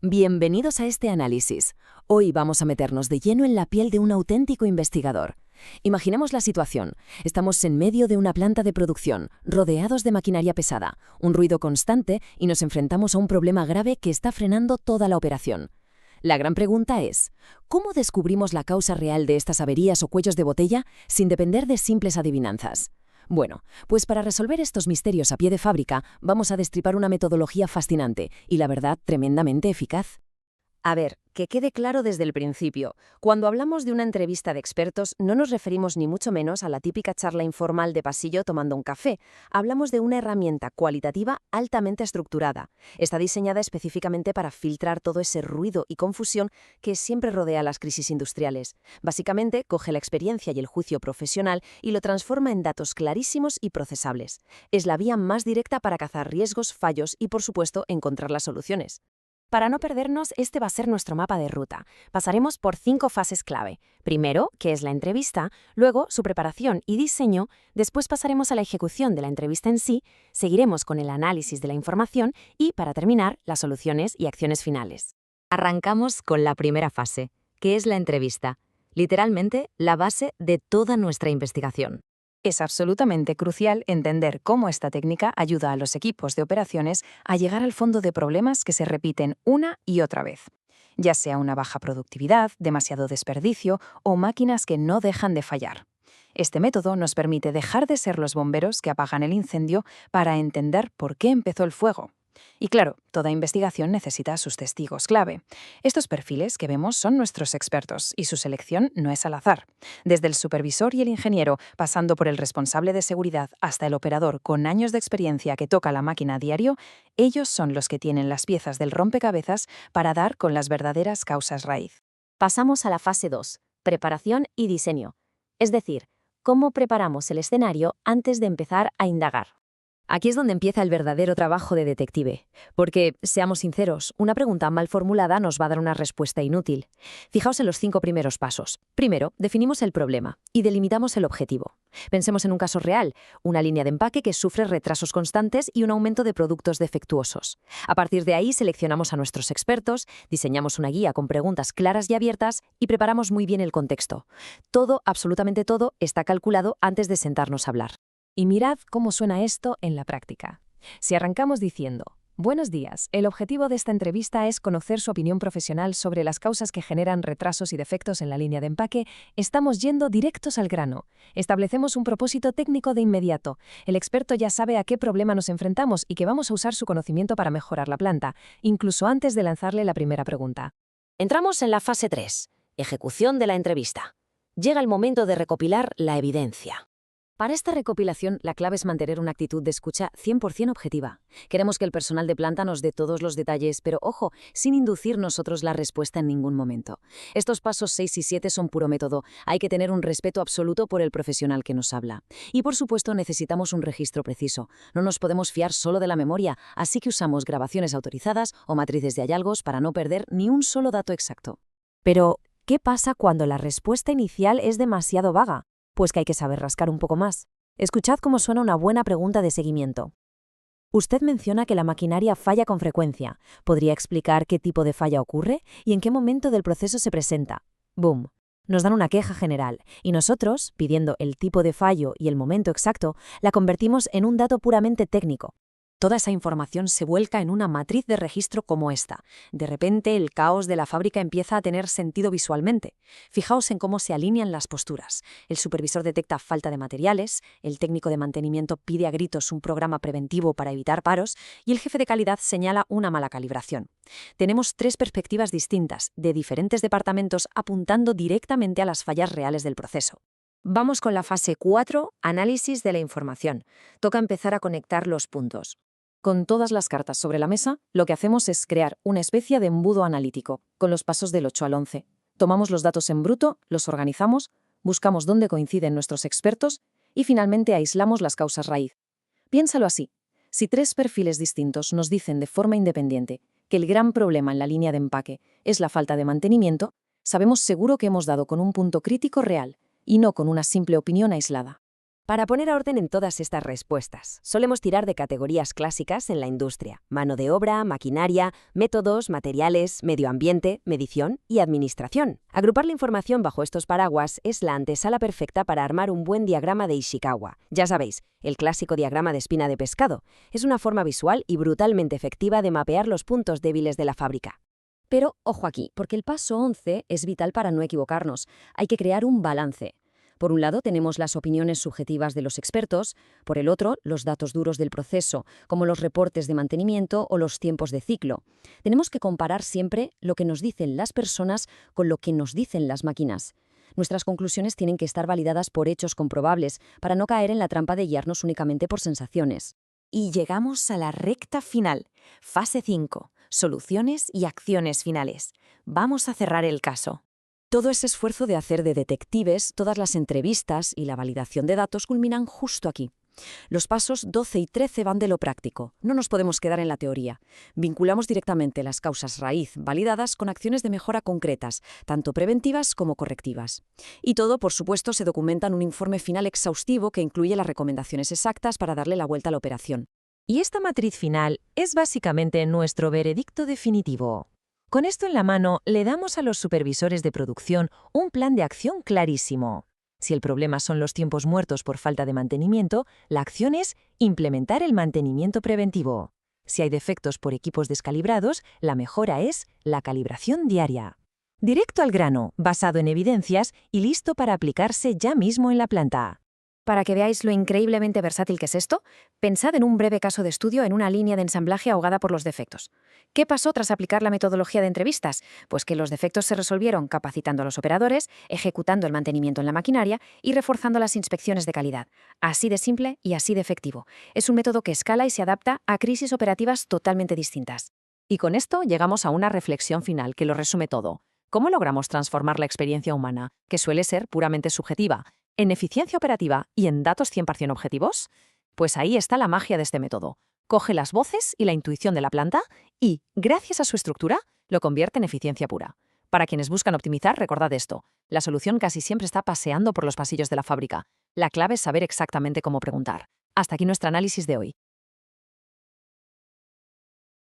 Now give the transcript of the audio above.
Bienvenidos a este análisis. Hoy vamos a meternos de lleno en la piel de un auténtico investigador. Imaginemos la situación. Estamos en medio de una planta de producción, rodeados de maquinaria pesada, un ruido constante y nos enfrentamos a un problema grave que está frenando toda la operación. La gran pregunta es, ¿cómo descubrimos la causa real de estas averías o cuellos de botella sin depender de simples adivinanzas? Bueno, pues para resolver estos misterios a pie de fábrica, vamos a destripar una metodología fascinante y, la verdad, tremendamente eficaz. A ver, que quede claro desde el principio. Cuando hablamos de una entrevista de expertos, no nos referimos ni mucho menos a la típica charla informal de pasillo tomando un café. Hablamos de una herramienta cualitativa altamente estructurada. Está diseñada específicamente para filtrar todo ese ruido y confusión que siempre rodea las crisis industriales. Básicamente, coge la experiencia y el juicio profesional y lo transforma en datos clarísimos y procesables. Es la vía más directa para cazar riesgos, fallos y, por supuesto, encontrar las soluciones. Para no perdernos, este va a ser nuestro mapa de ruta. Pasaremos por 5 fases clave. Primero, que es la entrevista, luego su preparación y diseño, después pasaremos a la ejecución de la entrevista en sí, seguiremos con el análisis de la información y, para terminar, las soluciones y acciones finales. Arrancamos con la primera fase, que es la entrevista, literalmente la base de toda nuestra investigación. Es absolutamente crucial entender cómo esta técnica ayuda a los equipos de operaciones a llegar al fondo de problemas que se repiten una y otra vez, ya sea una baja productividad, demasiado desperdicio o máquinas que no dejan de fallar. Este método nos permite dejar de ser los bomberos que apagan el incendio para entender por qué empezó el fuego. Y claro, toda investigación necesita sus testigos clave. Estos perfiles que vemos son nuestros expertos y su selección no es al azar. Desde el supervisor y el ingeniero, pasando por el responsable de seguridad hasta el operador con años de experiencia que toca la máquina a diario, ellos son los que tienen las piezas del rompecabezas para dar con las verdaderas causas raíz. Pasamos a la fase 2, preparación y diseño. Es decir, cómo preparamos el escenario antes de empezar a indagar. Aquí es donde empieza el verdadero trabajo de detective, porque, seamos sinceros, una pregunta mal formulada nos va a dar una respuesta inútil. Fijaos en los 5 primeros pasos. Primero, definimos el problema y delimitamos el objetivo. Pensemos en un caso real, una línea de empaque que sufre retrasos constantes y un aumento de productos defectuosos. A partir de ahí seleccionamos a nuestros expertos, diseñamos una guía con preguntas claras y abiertas y preparamos muy bien el contexto. Todo, absolutamente todo, está calculado antes de sentarnos a hablar. Y mirad cómo suena esto en la práctica. Si arrancamos diciendo, buenos días, el objetivo de esta entrevista es conocer su opinión profesional sobre las causas que generan retrasos y defectos en la línea de empaque, estamos yendo directos al grano. Establecemos un propósito técnico de inmediato. El experto ya sabe a qué problema nos enfrentamos y que vamos a usar su conocimiento para mejorar la planta, incluso antes de lanzarle la primera pregunta. Entramos en la fase 3, ejecución de la entrevista. Llega el momento de recopilar la evidencia. Para esta recopilación, la clave es mantener una actitud de escucha 100% objetiva. Queremos que el personal de planta nos dé todos los detalles, pero ojo, sin inducir nosotros la respuesta en ningún momento. Estos pasos 6 y 7 son puro método. Hay que tener un respeto absoluto por el profesional que nos habla. Y por supuesto necesitamos un registro preciso. No nos podemos fiar solo de la memoria, así que usamos grabaciones autorizadas o matrices de hallazgos para no perder ni un solo dato exacto. Pero, ¿qué pasa cuando la respuesta inicial es demasiado vaga? Pues que hay que saber rascar un poco más. Escuchad cómo suena una buena pregunta de seguimiento. Usted menciona que la maquinaria falla con frecuencia. ¿Podría explicar qué tipo de falla ocurre y en qué momento del proceso se presenta? ¡Boom! Nos dan una queja general y nosotros, pidiendo el tipo de fallo y el momento exacto, la convertimos en un dato puramente técnico. Toda esa información se vuelca en una matriz de registro como esta. De repente, el caos de la fábrica empieza a tener sentido visualmente. Fijaos en cómo se alinean las posturas. El supervisor detecta falta de materiales, el técnico de mantenimiento pide a gritos un programa preventivo para evitar paros y el jefe de calidad señala una mala calibración. Tenemos 3 perspectivas distintas, de diferentes departamentos, apuntando directamente a las fallas reales del proceso. Vamos con la fase 4, análisis de la información. Toca empezar a conectar los puntos. Con todas las cartas sobre la mesa, lo que hacemos es crear una especie de embudo analítico, con los pasos del 8 al 11. Tomamos los datos en bruto, los organizamos, buscamos dónde coinciden nuestros expertos y finalmente aislamos las causas raíz. Piénsalo así. Si 3 perfiles distintos nos dicen de forma independiente que el gran problema en la línea de empaque es la falta de mantenimiento, sabemos seguro que hemos dado con un punto crítico real y no con una simple opinión aislada. Para poner orden en todas estas respuestas, solemos tirar de categorías clásicas en la industria: mano de obra, maquinaria, métodos, materiales, medio ambiente, medición y administración. Agrupar la información bajo estos paraguas es la antesala perfecta para armar un buen diagrama de Ishikawa. Ya sabéis, el clásico diagrama de espina de pescado. Es una forma visual y brutalmente efectiva de mapear los puntos débiles de la fábrica. Pero ojo aquí, porque el paso 11 es vital para no equivocarnos. Hay que crear un balance. Por un lado tenemos las opiniones subjetivas de los expertos, por el otro los datos duros del proceso, como los reportes de mantenimiento o los tiempos de ciclo. Tenemos que comparar siempre lo que nos dicen las personas con lo que nos dicen las máquinas. Nuestras conclusiones tienen que estar validadas por hechos comprobables para no caer en la trampa de guiarnos únicamente por sensaciones. Y llegamos a la recta final, fase 5, soluciones y acciones finales. Vamos a cerrar el caso. Todo ese esfuerzo de hacer de detectives, todas las entrevistas y la validación de datos culminan justo aquí. Los pasos 12 y 13 van de lo práctico. No nos podemos quedar en la teoría. Vinculamos directamente las causas raíz validadas con acciones de mejora concretas, tanto preventivas como correctivas. Y todo, por supuesto, se documenta en un informe final exhaustivo que incluye las recomendaciones exactas para darle la vuelta a la operación. Y esta matriz final es básicamente nuestro veredicto definitivo. Con esto en la mano, le damos a los supervisores de producción un plan de acción clarísimo. Si el problema son los tiempos muertos por falta de mantenimiento, la acción es implementar el mantenimiento preventivo. Si hay defectos por equipos descalibrados, la mejora es la calibración diaria. Directo al grano, basado en evidencias y listo para aplicarse ya mismo en la planta. Para que veáis lo increíblemente versátil que es esto, pensad en un breve caso de estudio en una línea de ensamblaje ahogada por los defectos. ¿Qué pasó tras aplicar la metodología de entrevistas? Pues que los defectos se resolvieron capacitando a los operadores, ejecutando el mantenimiento en la maquinaria y reforzando las inspecciones de calidad. Así de simple y así de efectivo. Es un método que escala y se adapta a crisis operativas totalmente distintas. Y con esto llegamos a una reflexión final que lo resume todo. ¿Cómo logramos transformar la experiencia humana, que suele ser puramente subjetiva, en eficiencia operativa y en datos 100% objetivos? Pues ahí está la magia de este método. Coge las voces y la intuición de la planta y, gracias a su estructura, lo convierte en eficiencia pura. Para quienes buscan optimizar, recordad esto. La solución casi siempre está paseando por los pasillos de la fábrica. La clave es saber exactamente cómo preguntar. Hasta aquí nuestro análisis de hoy.